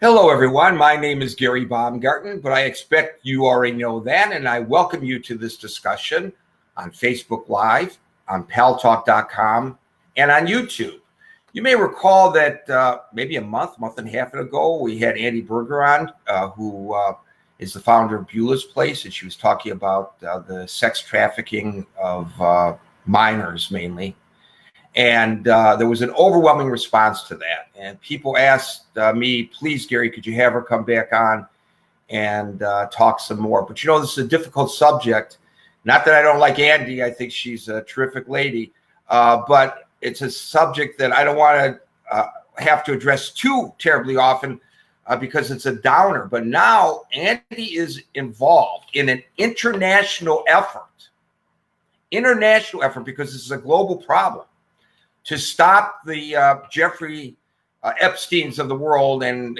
Hello, everyone. My name is Gary Baumgarten, but I expect you already know that, and I welcome you to this discussion on Facebook Live, on paltalk.com, and on YouTube. You may recall that maybe a month and a half ago, we had Andi Buerger on, who is the founder of Beulah's Place, and she was talking about the sex trafficking of minors mainly. And there was an overwhelming response to that. And people asked me, please, Gary, could you have her come back on and talk some more? But, this is a difficult subject. Not that I don't like Andi. I think she's a terrific lady. But it's a subject that I don't want to have to address too terribly often because it's a downer. But now Andi is involved in an international effort because this is a global problem, to stop the Jeffrey Epsteins of the world and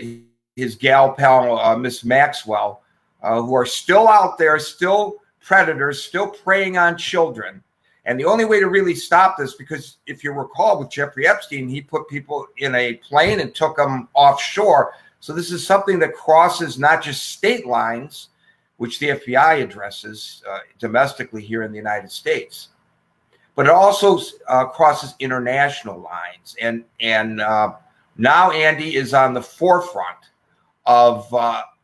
his gal pal, Miss Maxwell, who are still out there, still predators, still preying on children. And the only way to really stop this, because if you recall with Jeffrey Epstein, he put people in a plane and took them offshore. So this is something that crosses not just state lines, which the FBI addresses domestically here in the United States, but it also crosses international lines. And now Andi is on the forefront of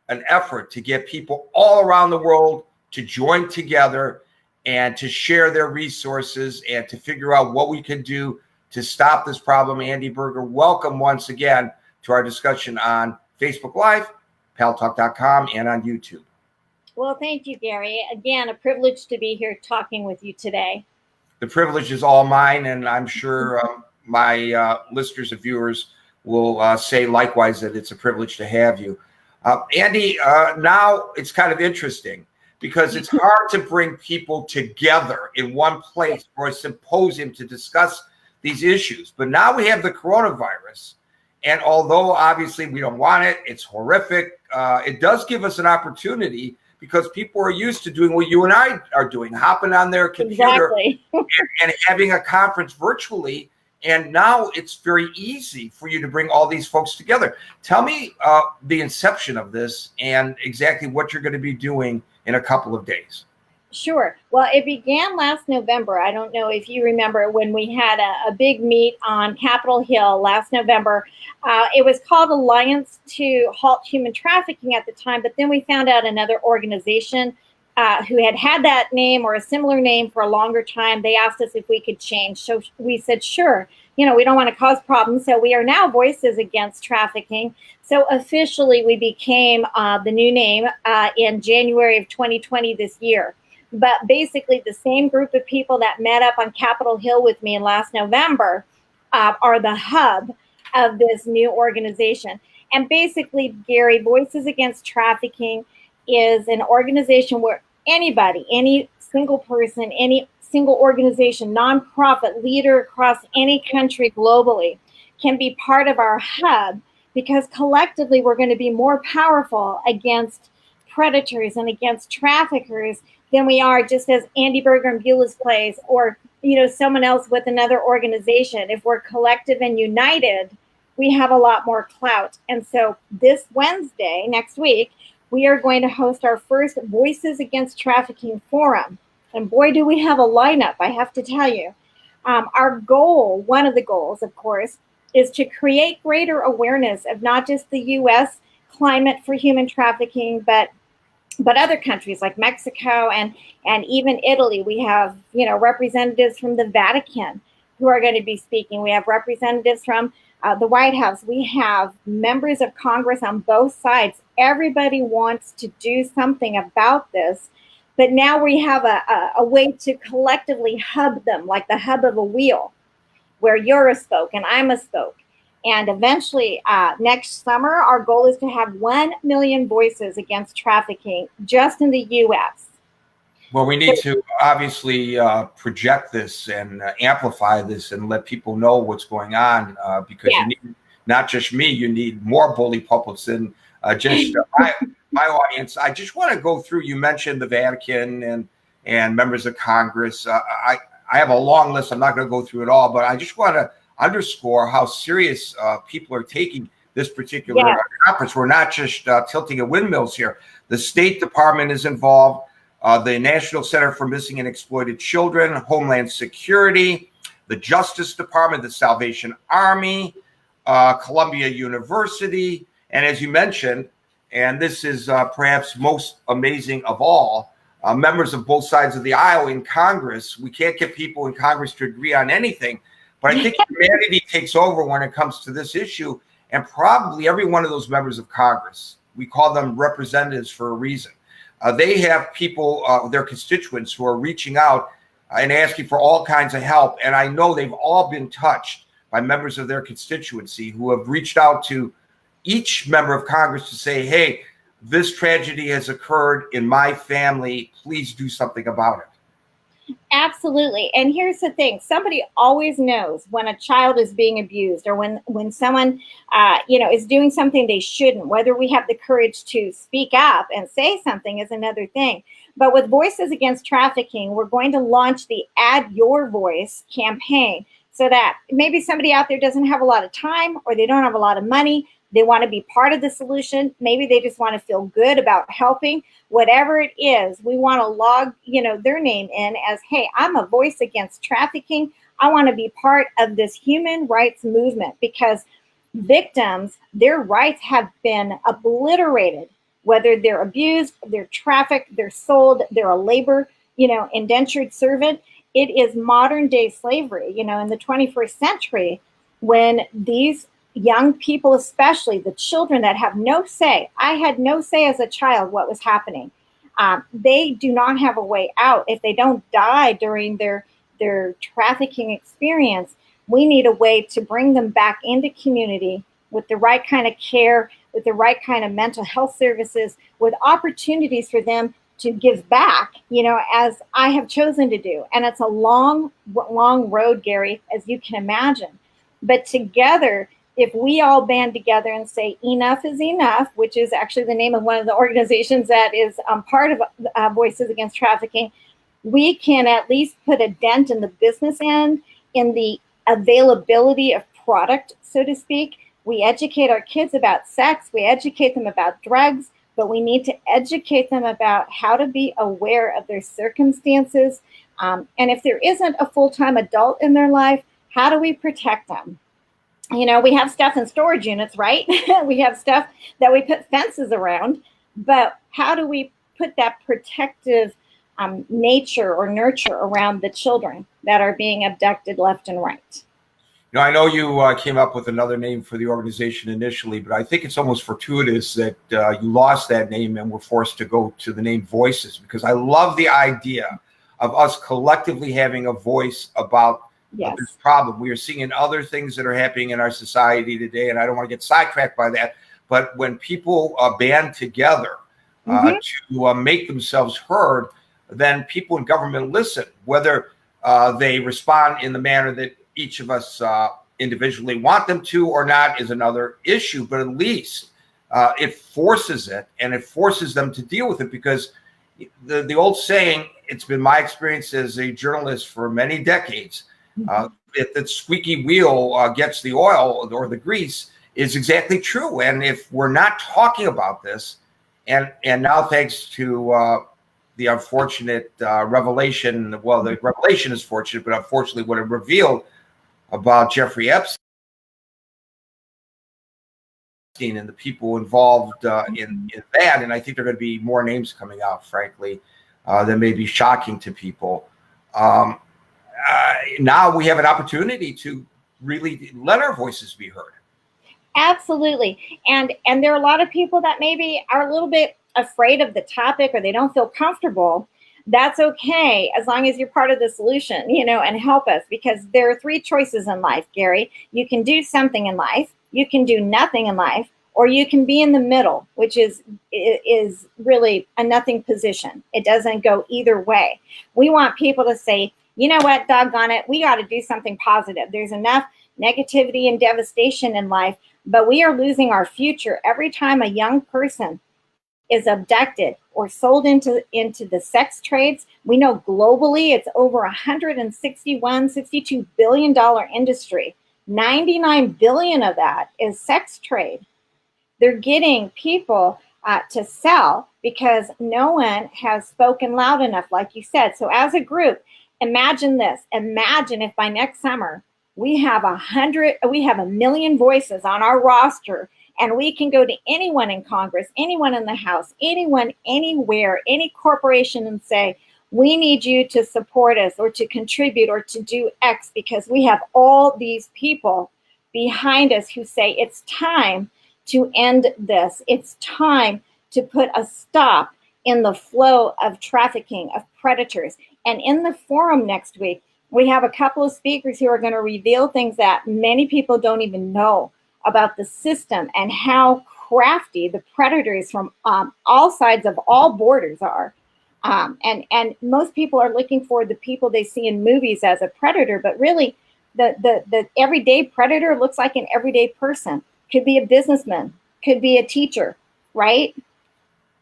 an effort to get people all around the world to join together and to share their resources and to figure out what we can do to stop this problem. Andi Buerger, welcome once again to our discussion on Facebook Live, paltalk.com, and on YouTube. Well, thank you, Gary. Again, a privilege to be here talking with you today. The privilege is all mine, and I'm sure my listeners and viewers will say likewise that it's a privilege to have you. Andi, now it's kind of interesting because it's hard to bring people together in one place for a symposium to discuss these issues. But now we have the coronavirus, and although obviously we don't want it, it's horrific, it does give us an opportunity, because people are used to doing what you and I are doing, hopping on their computer and having a conference virtually. And now it's very easy for you to bring all these folks together. Tell me the inception of this and exactly what you're going to be doing in a couple of days. Sure. Well, it began last November. I don't know if you remember when we had a big meet on Capitol Hill last November. It was called Alliance to Halt Human Trafficking at the time, but then we found out another organization who had that name or a similar name for a longer time. They asked us if we could change. So we said, sure. We don't want to cause problems. So we are now Voices Against Trafficking. So officially we became the new name in January of 2020 this year. But basically the same group of people that met up on Capitol Hill with me in last November are the hub of this new organization. And basically, Gary, Voices Against Trafficking is an organization where anybody, any single person, any single organization, nonprofit leader across any country globally can be part of our hub, because collectively we're going to be more powerful against predators and against traffickers than we are just as Andi Buerger and Beulah's Place, or someone else with another organization. If we're collective and united, we have a lot more clout. And so this Wednesday, next week, we are going to host our first Voices Against Trafficking Forum. And boy, do we have a lineup, I have to tell you. Our goal, one of the goals, of course, is to create greater awareness of not just the U.S. climate for human trafficking, but other countries like Mexico and even Italy. We have, representatives from the Vatican who are going to be speaking. We have representatives from the White House. We have members of Congress on both sides. Everybody wants to do something about this. But now we have a way to collectively hub them, like the hub of a wheel, where you're a spoke and I'm a spoke. And eventually, next summer, our goal is to have 1 million voices against trafficking just in the U.S. Well, we need to obviously project this and amplify this and let people know what's going on, because you need not just me, you need more bully pulpits than just my audience. I just want to go through, you mentioned the Vatican and members of Congress. I have a long list. I'm not going to go through it all, but I just want to underscore how serious people are taking this particular conference. We're not just tilting at windmills here. The State Department is involved, the National Center for Missing and Exploited Children, Homeland Security, the Justice Department, the Salvation Army, Columbia University, and as you mentioned, and this is perhaps most amazing of all, members of both sides of the aisle in Congress. We can't get people in Congress to agree on anything, but I think humanity takes over when it comes to this issue, and probably every one of those members of Congress, we call them representatives for a reason. They have people, their constituents, who are reaching out and asking for all kinds of help, and I know they've all been touched by members of their constituency who have reached out to each member of Congress to say, hey, this tragedy has occurred in my family. Please do something about it. Absolutely. And here's the thing. Somebody always knows when a child is being abused, or when someone, is doing something they shouldn't. Whether we have the courage to speak up and say something is another thing. But with Voices Against Trafficking, we're going to launch the Add Your Voice campaign, so that maybe somebody out there doesn't have a lot of time, or they don't have a lot of money. They want to be part of the solution. Maybe they just want to feel good about helping. Whatever it is, we want to log, their name in as, hey, I'm a voice against trafficking. I want to be part of this human rights movement, because victims, their rights have been obliterated, whether they're abused, they're trafficked, they're sold, they're a labor, indentured servant. It is modern day slavery, in the 21st century, when these young people, especially the children that have no say. I had no say as a child what was happening. They do not have a way out. If they don't die during their trafficking experience, we need a way to bring them back into community with the right kind of care, with the right kind of mental health services, with opportunities for them to give back, as I have chosen to do. And it's a long, long road, Gary, as you can imagine. But together, if we all band together and say enough is enough, which is actually the name of one of the organizations that is part of Voices Against Trafficking, we can at least put a dent in the business end, in the availability of product, so to speak. We educate our kids about sex, we educate them about drugs, but we need to educate them about how to be aware of their circumstances. And if there isn't a full-time adult in their life, how do we protect them? We have stuff in storage units, right? We have stuff that we put fences around, but how do we put that protective nature or nurture around the children that are being abducted left and right? I know you came up with another name for the organization initially, but I think it's almost fortuitous that you lost that name and were forced to go to the name Voices, because I love the idea of us collectively having a voice about this problem. We are seeing other things that are happening in our society today, and I don't want to get sidetracked by that, but when people band together to make themselves heard, then people in government listen. Whether they respond in the manner that each of us individually want them to or not is another issue, but at least it forces it, and it forces them to deal with it, because the old saying, it's been my experience as a journalist for many decades, if the squeaky wheel gets the oil or the grease, is exactly true. And if we're not talking about this, and now thanks to the unfortunate revelation, well, the revelation is fortunate, but unfortunately what it revealed about Jeffrey Epstein and the people involved in that, and I think there are going to be more names coming out, frankly, that may be shocking to people. Now we have an opportunity to really let our voices be heard. Absolutely. And there are a lot of people that maybe are a little bit afraid of the topic, or they don't feel comfortable. That's okay, as long as you're part of the solution, and help us, because there are three choices in life, Gary. You can do something in life, you can do nothing in life, or you can be in the middle, which is really a nothing position. It doesn't go either way. We want people to say, you know what, doggone it, we got to do something positive. There's enough negativity and devastation in life, but we are losing our future every time a young person is abducted or sold into the sex trades. We know globally it's over $162 billion industry. $99 billion of that is sex trade. They're getting people to sell because no one has spoken loud enough, like you said. So as a group, imagine this. Imagine if by next summer we have 1,000,000 voices on our roster, and we can go to anyone in Congress, anyone in the House, anyone, anywhere, any corporation, and say, we need you to support us or to contribute or to do X, because we have all these people behind us who say it's time to end this. It's time to put a stop in the flow of trafficking, of predators. And in the forum next week, we have a couple of speakers who are going to reveal things that many people don't even know about the system and how crafty the predators from all sides of all borders are. And most people are looking for the people they see in movies as a predator, but really the everyday predator looks like an everyday person. Could be a businessman, could be a teacher, right?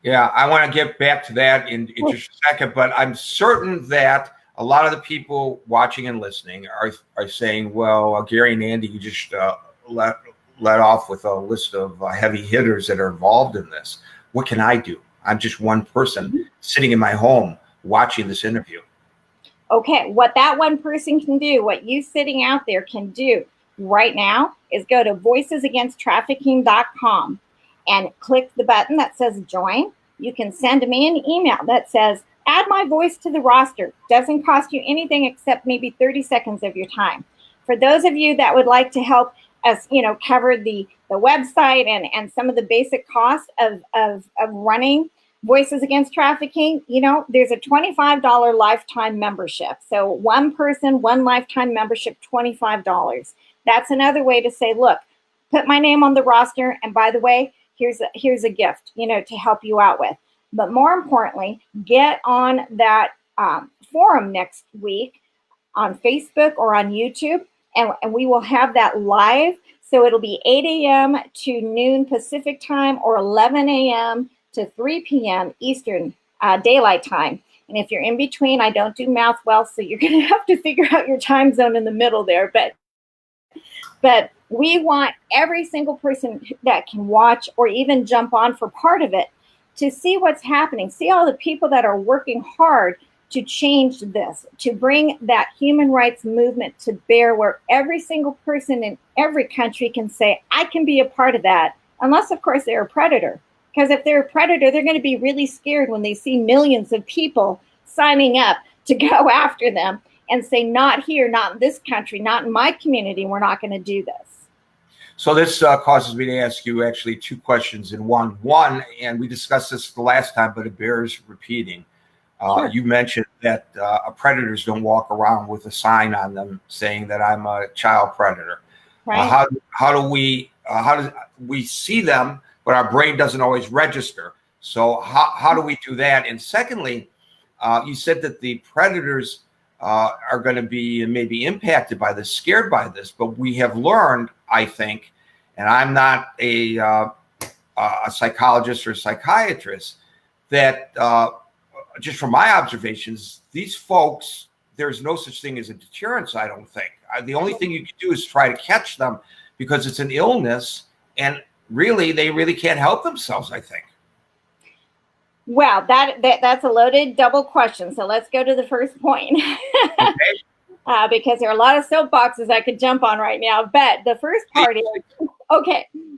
Yeah, I want to get back to that in just a second, but I'm certain that a lot of the people watching and listening are saying, well, Gary and Andi, you just let off with a list of heavy hitters that are involved in this. What can I do? I'm just one person sitting in my home watching this interview. Okay, what that one person can do, what you sitting out there can do right now, is go to voicesagainsttrafficking.com and click the button that says join. You can send me an email that says, add my voice to the roster. Doesn't cost you anything except maybe 30 seconds of your time. For those of you that would like to help us, cover the website and some of the basic costs of running Voices Against Trafficking, there's a $25 lifetime membership. So one person, one lifetime membership, $25. That's another way to say, look, put my name on the roster, and by the way, here's a gift, to help you out with. But more importantly, get on that forum next week on Facebook or on YouTube, and we will have that live. So it'll be 8 a.m. to noon Pacific time, or 11 a.m. to 3 p.m. Eastern Daylight Time. And if you're in between, I don't do math well, so you're going to have to figure out your time zone in the middle there. But we want every single person that can watch or even jump on for part of it to see what's happening, see all the people that are working hard to change this, to bring that human rights movement to bear, where every single person in every country can say, I can be a part of that, unless, of course, they're a predator. Because if they're a predator, they're going to be really scared when they see millions of people signing up to go after them and say, not here, not in this country, not in my community, we're not going to do this. So this causes me to ask you actually two questions in one. One, and we discussed this the last time, but it bears repeating. Sure. You mentioned that predators don't walk around with a sign on them saying that I'm a child predator. Right. How do we see them, but our brain doesn't always register? So how do we do that? And secondly, you said that the predators are going to be maybe impacted by this, scared by this, but we have learned, I think, and I'm not a psychologist or psychiatrist, that just from my observations, these folks, there's no such thing as a deterrence, I don't think. The only thing you can do is try to catch them, because it's an illness, and they really can't help themselves, I think. Well, that's a loaded double question. So let's go to the first point. Okay. Because there are a lot of soapboxes I could jump on right now. But the first part is,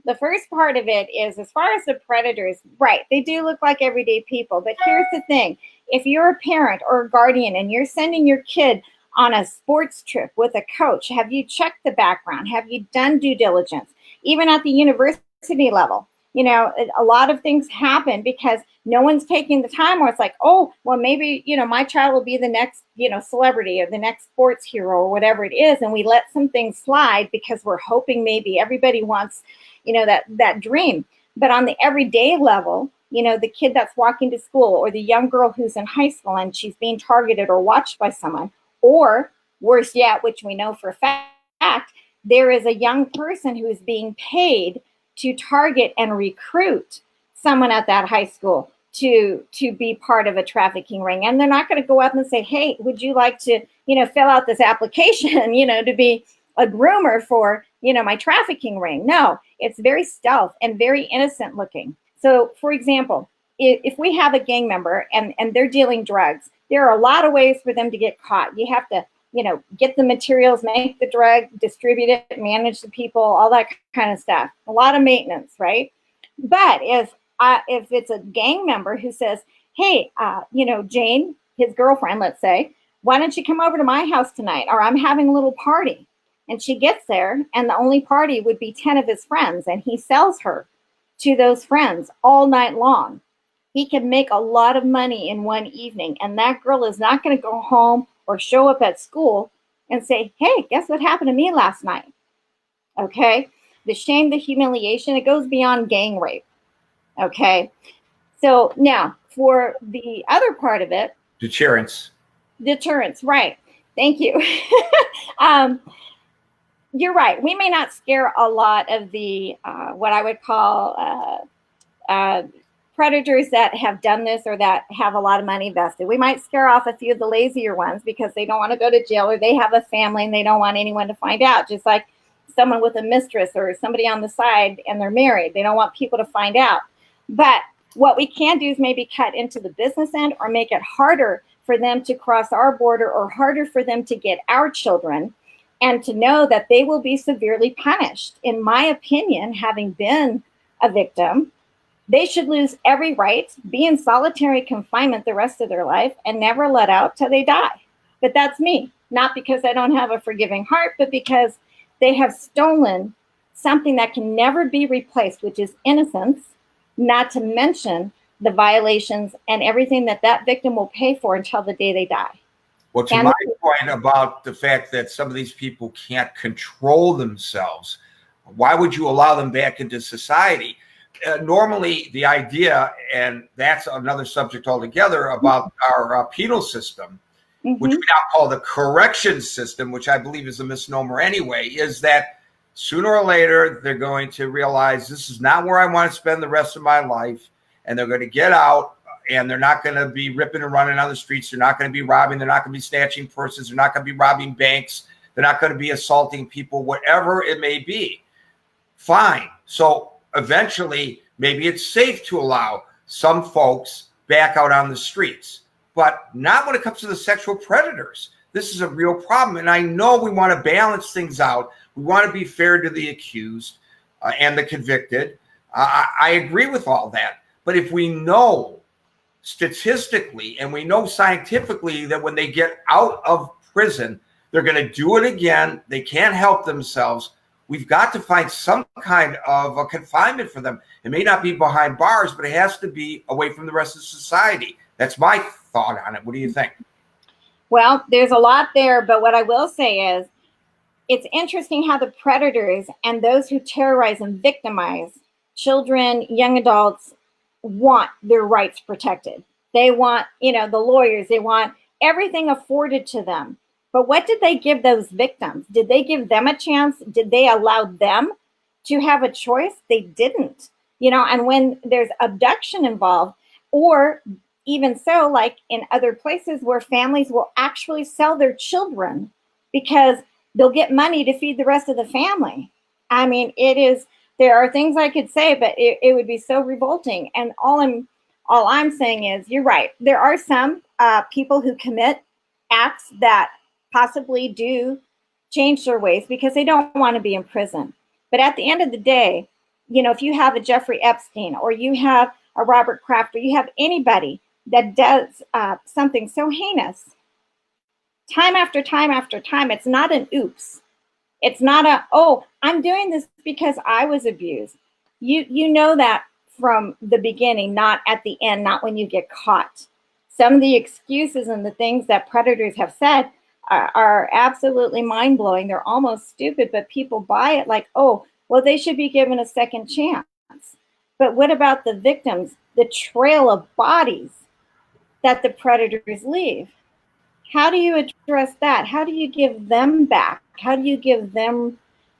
the first part of it is, as far as the predators, right, they do look like everyday people. But here's the thing. If you're a parent or a guardian and you're sending your kid on a sports trip with a coach, have you checked the background? Have you done due diligence? Even at the university level, a lot of things happen because no one's taking the time, where it's like, oh, well, maybe, my child will be the next, celebrity or the next sports hero or whatever it is. And we let some things slide because we're hoping maybe everybody wants, that dream. But on the everyday level, the kid that's walking to school, or the young girl who's in high school and she's being targeted or watched by someone, or worse yet, which we know for a fact, there is a young person who is being paid to target and recruit someone at that high school to be part of a trafficking ring. And they're not going to go up and say, hey, would you like to, fill out this application, to be a groomer for, my trafficking ring. No, it's very stealth and very innocent looking. So, for example, if we have a gang member and they're dealing drugs, there are a lot of ways for them to get caught. You have to, get the materials, make the drug, distribute it, manage the people, all that kind of stuff. A lot of maintenance, right? But if it's a gang member who says, hey, Jane, his girlfriend, let's say, why don't you come over to my house tonight? Or I'm having a little party. And she gets there, and the only party would be 10 of his friends, and he sells her to those friends all night long. He can make a lot of money in one evening, and that girl is not going to go home or show up at school and say, hey, guess what happened to me last night? Okay? The shame, the humiliation, it goes beyond gang rape. Okay? So now, for the other part of it. Deterrence, right. Thank you. You're right. We may not scare a lot of the, what I would call predators that have done this or that have a lot of money vested. We might scare off a few of the lazier ones because they don't want to go to jail or they have a family and they don't want anyone to find out. Just like someone with a mistress or somebody on the side and they're married. They don't want people to find out. But what we can do is maybe cut into the business end or make it harder for them to cross our border or harder for them to get our children, and to know that they will be severely punished. In my opinion, having been a victim, they should lose every right, be in solitary confinement the rest of their life, and never let out till they die. But that's me, not because I don't have a forgiving heart, but because they have stolen something that can never be replaced, which is innocence, not to mention the violations and everything that that victim will pay for until the day they die. Well, to my point about the fact that some of these people can't control themselves, why would you allow them back into society? Normally, the idea, and that's another subject altogether, about our penal system, which we now call the correction system, which I believe is a misnomer anyway, is that sooner or later, they're going to realize this is not where I want to spend the rest of my life, and they're going to get out. And they're not going to be ripping and running on the streets. They're not going to be robbing. They're not going to be snatching purses. They're not going to be robbing banks. They're not going to be assaulting people, whatever it may be. Fine. So eventually, maybe it's safe to allow some folks back out on the streets, but not when it comes to the sexual predators. This is a real problem. And I know we want to balance things out. We want to be fair to the accused and the convicted. I agree with all that. But if we know statistically, and we know scientifically that when they get out of prison, they're going to do it again. They can't help themselves. We've got to find some kind of a confinement for them. It may not be behind bars, but it has to be away from the rest of society. That's my thought on it. What do you think? Well, there's a lot there, but what I will say is it's interesting how the predators and those who terrorize and victimize children, young adults, want their rights protected. They want, the lawyers, they want everything afforded to them. But what did they give those victims? Did they give them a chance? Did they allow them to have a choice? They didn't, and when there's abduction involved, or even so, like in other places where families will actually sell their children because they'll get money to feed the rest of the family. I mean, there are things I could say, but it would be so revolting. And all I'm saying is, you're right. There are some people who commit acts that possibly do change their ways because they don't want to be in prison. But at the end of the day, if you have a Jeffrey Epstein or you have a Robert Kraft or you have anybody that does something so heinous, time after time after time, it's not an oops. It's not I'm doing this because I was abused. You know that from the beginning, not at the end, not when you get caught. Some of the excuses and the things that predators have said are absolutely mind-blowing. They're almost stupid, but people buy it like, they should be given a second chance. But what about the victims, the trail of bodies that the predators leave? How do you address that? How do you give them back? How do you give them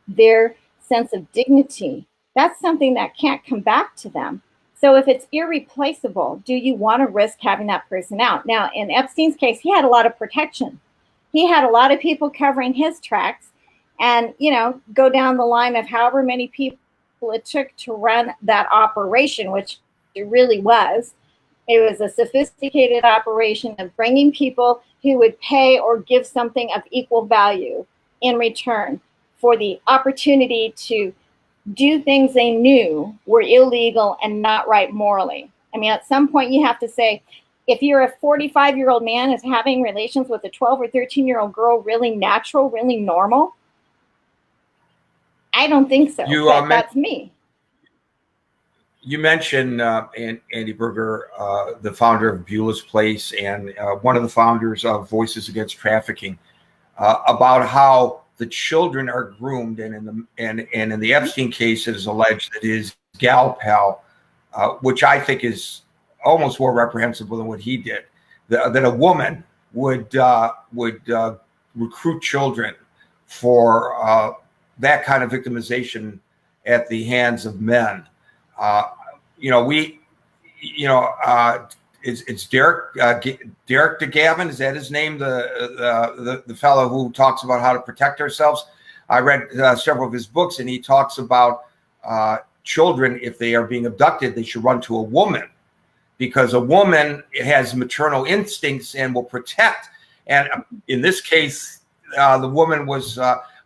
their sense of dignity? That's something that can't come back to them. So if it's irreplaceable, do you want to risk having that person out? Now, in Epstein's case, he had a lot of protection. He had a lot of people covering his tracks. and, go down the line of however many people it took to run that operation, which it really was. It was a sophisticated operation of bringing people who would pay or give something of equal value in return for the opportunity to do things they knew were illegal and not right morally. I mean, at some point you have to say, if you're a 45-year-old man is having relations with a 12 or 13-year-old girl really natural, really normal? I don't think so, but that's me. You mentioned Andi Buerger, the founder of Beulah's Place and one of the founders of Voices Against Trafficking, about how the children are groomed, and in the Epstein case, it is alleged that his gal pal, which I think is almost more reprehensible than what he did, that a woman would recruit children for that kind of victimization at the hands of men. It's Derek DeGavin. Is that his name? The fellow who talks about how to protect ourselves. I read several of his books, and he talks about children, if they are being abducted, they should run to a woman, because a woman has maternal instincts and will protect. And in this case, the woman was.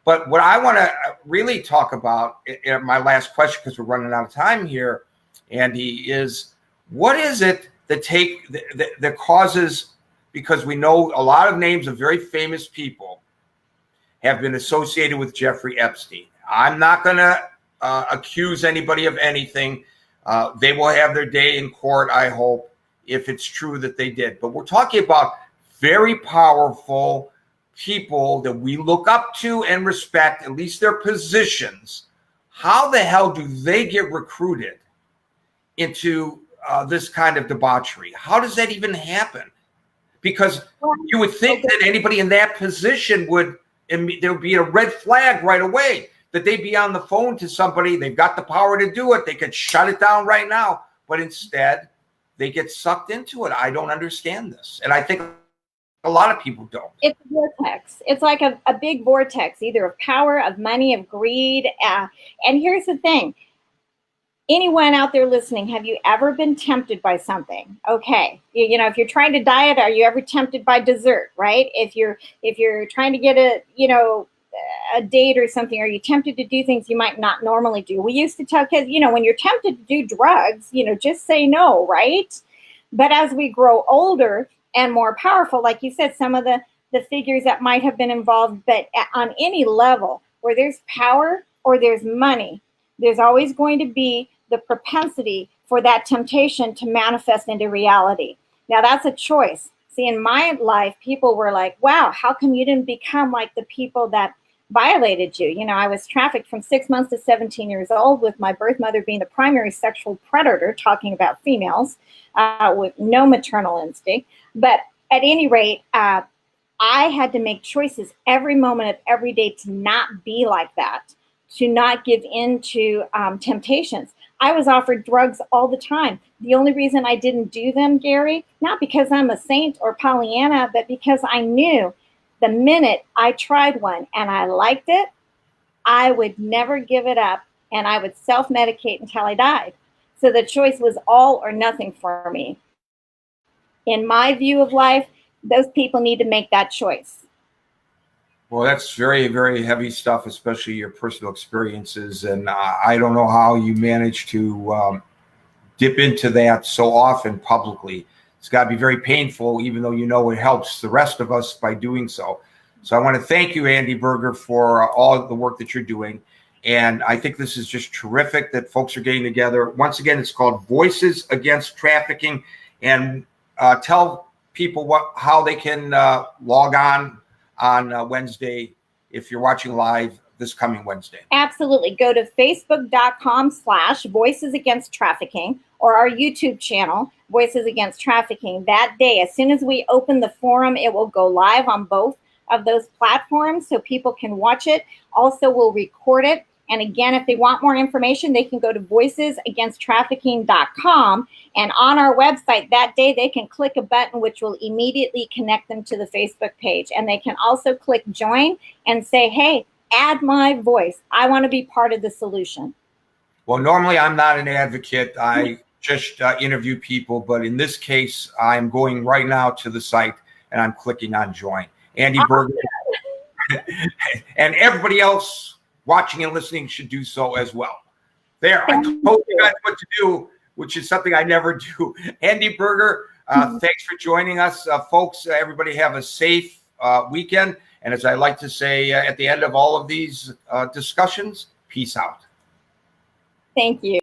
But what I want to really talk about in my last question, because we're running out of time here, Andi, is what is it that causes, because we know a lot of names of very famous people have been associated with Jeffrey Epstein. I'm not going to accuse anybody of anything. They will have their day in court, I hope, if it's true that they did. But we're talking about very powerful people that we look up to and respect, at least their positions. How the hell do they get recruited into this kind of debauchery? How does that even happen? Because you would think that anybody in that position there would be a red flag right away, that they'd be on the phone to somebody. They've got the power to do it. They could shut it down right now. But instead, they get sucked into it. I don't understand this. And I think a lot of people don't. It's a vortex. It's like a big vortex, either of power, of money, of greed. And here's the thing. Anyone out there listening, have you ever been tempted by something? Okay. If you're trying to diet, are you ever tempted by dessert, right? If you're trying to get a date or something, are you tempted to do things you might not normally do? We used to tell kids, when you're tempted to do drugs, just say no, right? But as we grow older and more powerful, like you said, some of the figures that might have been involved, but on any level where there's power or there's money, there's always going to be the propensity for that temptation to manifest into reality. Now, that's a choice. See, in my life, people were like, wow, how come you didn't become like the people that violated you? I was trafficked from 6 months to 17 years old, with my birth mother being the primary sexual predator, talking about females, with no maternal instinct. But at any rate, I had to make choices every moment of every day to not be like that, to not give in to temptations. I was offered drugs all the time. The only reason I didn't do them, Gary, not because I'm a saint or Pollyanna, but because I knew the minute I tried one and I liked it, I would never give it up, and I would self-medicate until I died. So the choice was all or nothing for me. In my view of life, those people need to make that choice. Well, that's very, very heavy stuff, especially your personal experiences. And I don't know how you manage to dip into that so often publicly. It's got to be very painful, even though it helps the rest of us by doing so. So I want to thank you, Andi Buerger, for all the work that you're doing. And I think this is just terrific that folks are getting together. Once again, it's called Voices Against Trafficking. And tell people how they can log on Wednesday if you're watching live this coming Wednesday. Absolutely. Go to facebook.com/Voices Against Trafficking, or our YouTube channel, Voices Against Trafficking. That day, as soon as we open the forum, it will go live on both of those platforms so people can watch it. Also, we'll record it. And again, if they want more information, they can go to voicesagainsttrafficking.com. And on our website that day, they can click a button which will immediately connect them to the Facebook page. And they can also click join and say, hey, add my voice. I want to be part of the solution. Well, normally I'm not an advocate. I just interview people, but in this case, I'm going right now to the site and I'm clicking on join. Andi Buerger and everybody else watching and listening should do so as well. There, I told you guys what to do, which is something I never do. Andi Buerger, thanks for joining us, folks. Everybody have a safe weekend. And as I like to say at the end of all of these discussions, peace out. Thank you.